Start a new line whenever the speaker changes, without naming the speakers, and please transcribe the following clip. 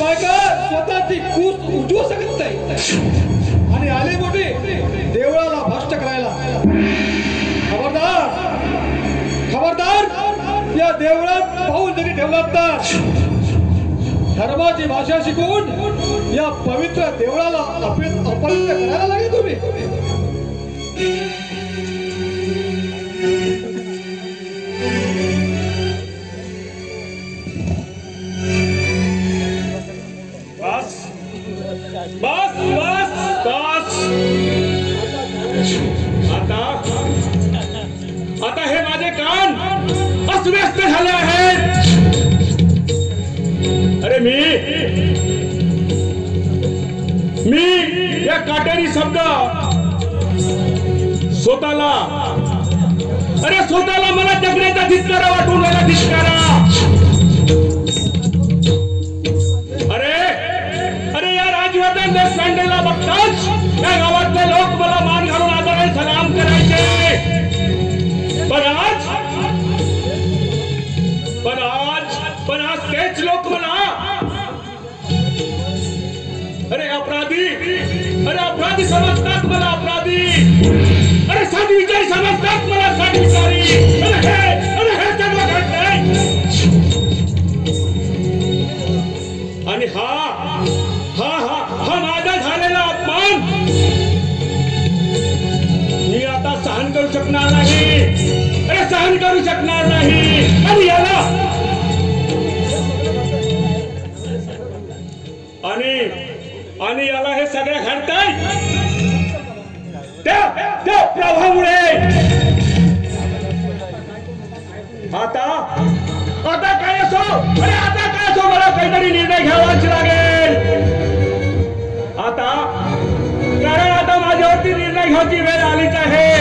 बायका स्वतःची कूस उठवू शकत नाही आणि आले मोठे देवळाला भ्रष्ट करायला। खबरदार खबरदार, या देवळात पाऊल जरी ठेवला तर धर्माची भाषा शिकून या पवित्र देवळाला अपवित्र करायला लागेल तुम्ही।
बस बस बस, आता हे माझे कान अस्वस्थ झाले आहेत। अरे मी या काटेरी शब्द स्वतःला मला जगण्याचा धिक्कारा वाटून राहिला, धिक्कारा। अरे या राजवर्धन देशपांडेला बघताच या गावातले लोक मला मान घालून आदराने सलाम करायचे, पण आज तेच लोक मला अपराधी समजतात, मला अपराधी, साधी विचारी समजतात, मला साधी विचारी। हे सगळं घडतंय आणि हा माझा झालेला अपमान मी आता सहन करू शकणार नाही, सहन करू शकणार नाही। आणि याला हे सगळं घडतंय त्या प्रभावामुळे। आता काय असो, मला काहीतरी निर्णय घ्यावाच लागेल कारण आता माझ्यावरती निर्णय घ्यायची वेळ आलीच आहे।